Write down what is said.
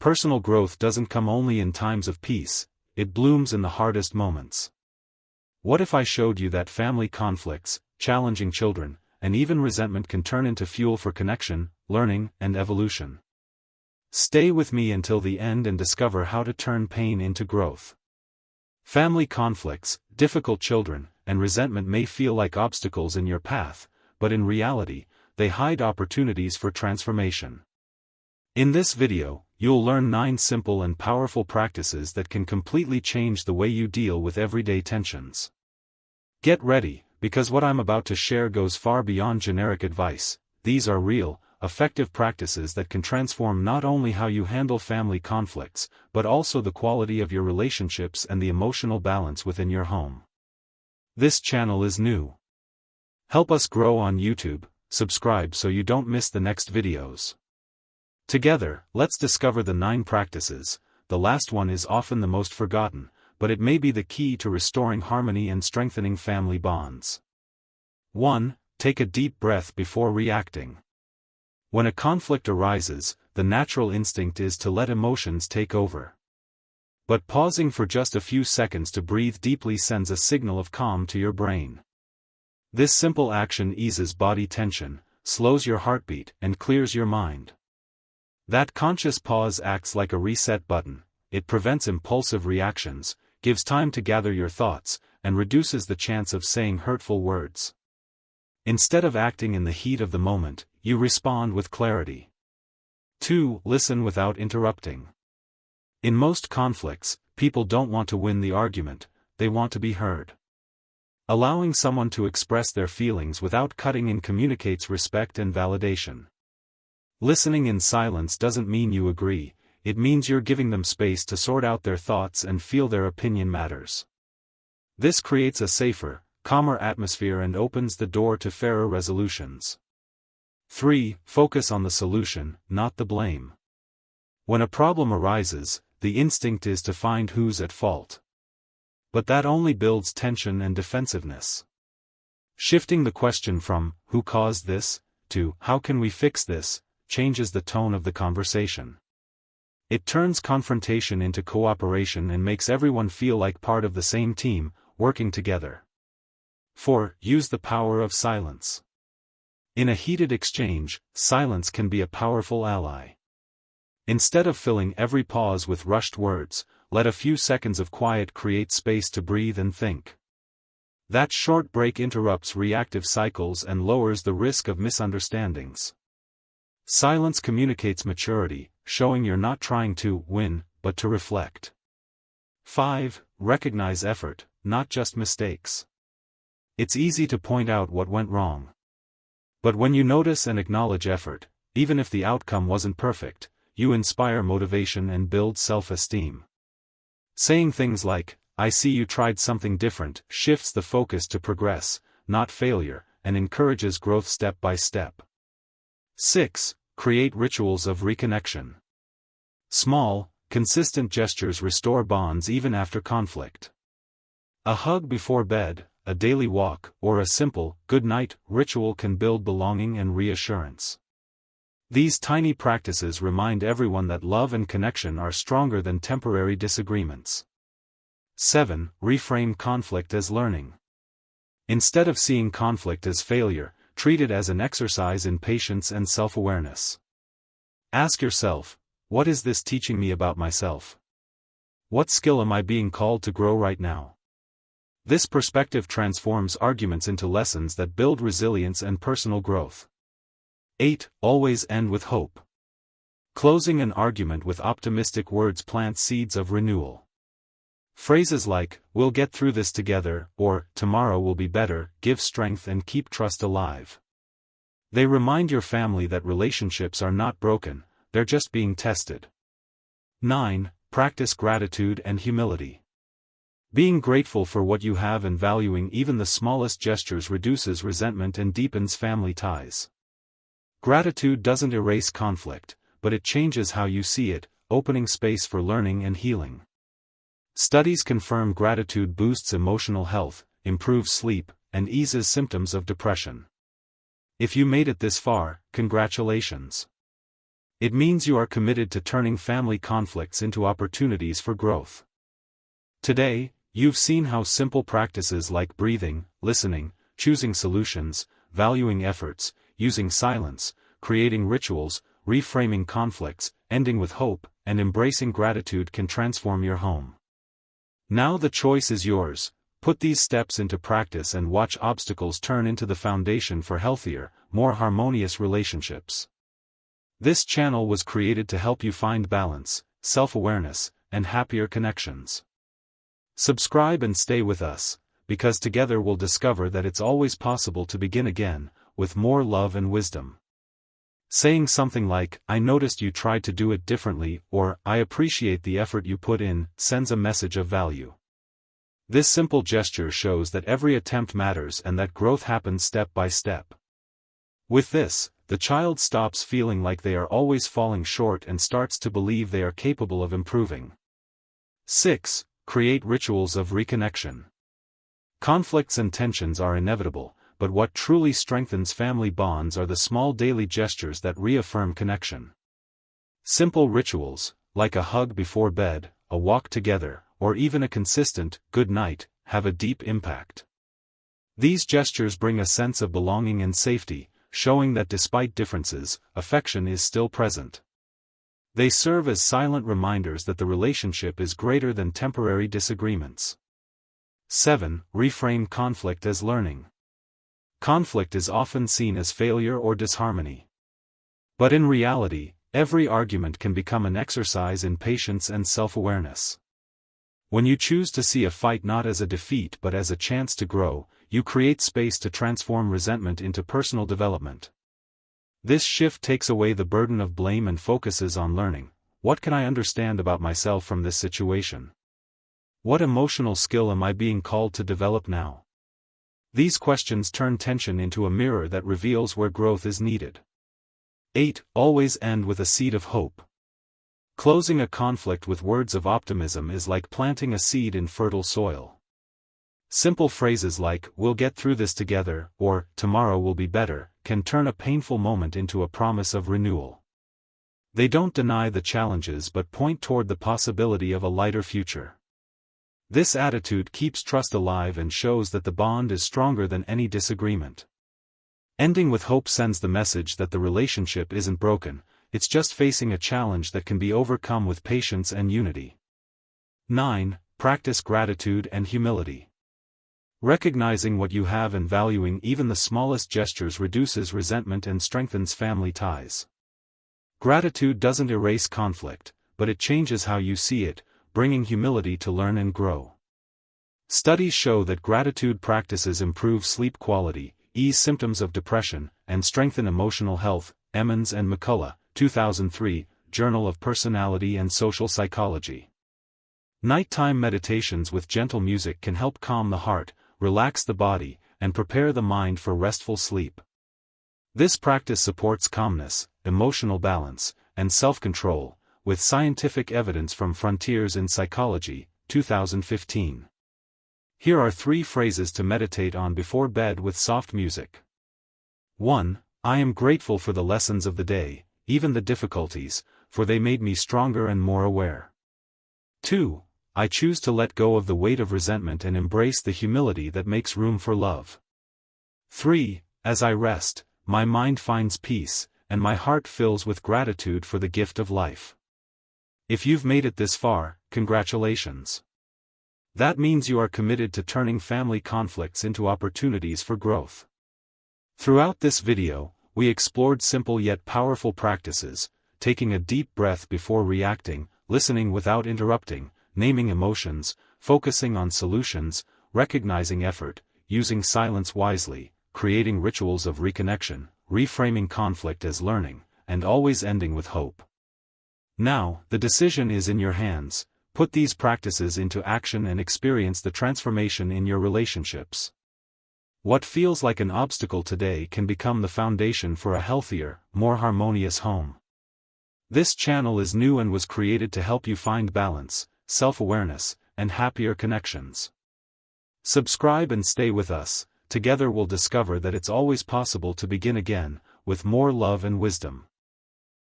Personal growth doesn't come only in times of peace, it blooms in the hardest moments. What if I showed you that family conflicts, challenging children, and even resentment can turn into fuel for connection, learning, and evolution? Stay with me until the end and discover how to turn pain into growth. Family conflicts, difficult children, and resentment may feel like obstacles in your path, but in reality, they hide opportunities for transformation. In this video, you'll learn 9 simple and powerful practices that can completely change the way you deal with everyday tensions. Get ready, because what I'm about to share goes far beyond generic advice. These are real, effective practices that can transform not only how you handle family conflicts, but also the quality of your relationships and the emotional balance within your home. This channel is new. Help us grow on YouTube, subscribe so you don't miss the next videos. Together, let's discover the 9 practices. The last one is often the most forgotten, but it may be the key to restoring harmony and strengthening family bonds. 1. Take a deep breath before reacting. When a conflict arises, the natural instinct is to let emotions take over. But pausing for just a few seconds to breathe deeply sends a signal of calm to your brain. This simple action eases body tension, slows your heartbeat, and clears your mind. That conscious pause acts like a reset button. It prevents impulsive reactions, gives time to gather your thoughts, and reduces the chance of saying hurtful words. Instead of acting in the heat of the moment, you respond with clarity. 2. Listen without interrupting. In most conflicts, people don't want to win the argument, they want to be heard. Allowing someone to express their feelings without cutting in communicates respect and validation. Listening in silence doesn't mean you agree, it means you're giving them space to sort out their thoughts and feel their opinion matters. This creates a safer, calmer atmosphere and opens the door to fairer resolutions. 3. Focus on the solution, not the blame. When a problem arises, the instinct is to find who's at fault. But that only builds tension and defensiveness. Shifting the question from, "Who caused this?" to, "How can we fix this?" changes the tone of the conversation. It turns confrontation into cooperation and makes everyone feel like part of the same team, working together. 4. Use the power of silence. In a heated exchange, silence can be a powerful ally. Instead of filling every pause with rushed words, let a few seconds of quiet create space to breathe and think. That short break interrupts reactive cycles and lowers the risk of misunderstandings. Silence communicates maturity, showing you're not trying to win, but to reflect. 5. Recognize effort, not just mistakes. It's easy to point out what went wrong. But when you notice and acknowledge effort, even if the outcome wasn't perfect, you inspire motivation and build self-esteem. Saying things like, "I see you tried something different," shifts the focus to progress, not failure, and encourages growth step by step. 6. Create rituals of reconnection. Small, consistent gestures restore bonds even after conflict. A hug before bed, a daily walk, or a simple, "good night" ritual can build belonging and reassurance. These tiny practices remind everyone that love and connection are stronger than temporary disagreements. 7. Reframe conflict as learning. Instead of seeing conflict as failure, treat it as an exercise in patience and self-awareness. Ask yourself, what is this teaching me about myself? What skill am I being called to grow right now? This perspective transforms arguments into lessons that build resilience and personal growth. 8. Always end with hope. Closing an argument with optimistic words plants seeds of renewal. Phrases like, "We'll get through this together," or "Tomorrow will be better," give strength and keep trust alive. They remind your family that relationships are not broken, they're just being tested. 9. Practice gratitude and humility. Being grateful for what you have and valuing even the smallest gestures reduces resentment and deepens family ties. Gratitude doesn't erase conflict, but it changes how you see it, opening space for learning and healing. Studies confirm gratitude boosts emotional health, improves sleep, and eases symptoms of depression. If you made it this far, congratulations. It means you are committed to turning family conflicts into opportunities for growth. Today, you've seen how simple practices like breathing, listening, choosing solutions, valuing efforts, using silence, creating rituals, reframing conflicts, ending with hope, and embracing gratitude can transform your home. Now the choice is yours. Put these steps into practice and watch obstacles turn into the foundation for healthier, more harmonious relationships. This channel was created to help you find balance, self-awareness, and happier connections. Subscribe and stay with us, because together we'll discover that it's always possible to begin again, with more love and wisdom. Saying something like, "I noticed you tried to do it differently," or "I appreciate the effort you put in," sends a message of value. This simple gesture shows that every attempt matters and that growth happens step by step. With this, the child stops feeling like they are always falling short and starts to believe they are capable of improving. 6. Create rituals of reconnection. Conflicts and tensions are inevitable, but what truly strengthens family bonds are the small daily gestures that reaffirm connection. Simple rituals, like a hug before bed, a walk together, or even a consistent "good night," have a deep impact. These gestures bring a sense of belonging and safety, showing that despite differences, affection is still present. They serve as silent reminders that the relationship is greater than temporary disagreements. 7. Reframe conflict as learning. Conflict is often seen as failure or disharmony. But in reality, every argument can become an exercise in patience and self-awareness. When you choose to see a fight not as a defeat but as a chance to grow, you create space to transform resentment into personal development. This shift takes away the burden of blame and focuses on learning. What can I understand about myself from this situation? What emotional skill am I being called to develop now? These questions turn tension into a mirror that reveals where growth is needed. 8. Always end with a seed of hope. Closing a conflict with words of optimism is like planting a seed in fertile soil. Simple phrases like, "We'll get through this together," or "Tomorrow will be better," can turn a painful moment into a promise of renewal. They don't deny the challenges but point toward the possibility of a lighter future. This attitude keeps trust alive and shows that the bond is stronger than any disagreement. Ending with hope sends the message that the relationship isn't broken, it's just facing a challenge that can be overcome with patience and unity. 9. Practice gratitude and humility. Recognizing what you have and valuing even the smallest gestures reduces resentment and strengthens family ties. Gratitude doesn't erase conflict, but it changes how you see it, bringing humility to learn and grow. Studies show that gratitude practices improve sleep quality, ease symptoms of depression, and strengthen emotional health. Emmons and McCullough, 2003, Journal of Personality and Social Psychology. Nighttime meditations with gentle music can help calm the heart, relax the body, and prepare the mind for restful sleep. This practice supports calmness, emotional balance, and self-control, with scientific evidence from Frontiers in Psychology, 2015. Here are 3 phrases to meditate on before bed with soft music. 1. I am grateful for the lessons of the day, even the difficulties, for they made me stronger and more aware. 2. I choose to let go of the weight of resentment and embrace the humility that makes room for love. 3. As I rest, my mind finds peace, and my heart fills with gratitude for the gift of life. If you've made it this far, congratulations. That means you are committed to turning family conflicts into opportunities for growth. Throughout this video, we explored simple yet powerful practices: taking a deep breath before reacting, listening without interrupting, naming emotions, focusing on solutions, recognizing effort, using silence wisely, creating rituals of reconnection, reframing conflict as learning, and always ending with hope. Now, the decision is in your hands. Put these practices into action and experience the transformation in your relationships. What feels like an obstacle today can become the foundation for a healthier, more harmonious home. This channel is new and was created to help you find balance, self-awareness, and happier connections. Subscribe and stay with us. Together we'll discover that it's always possible to begin again, with more love and wisdom.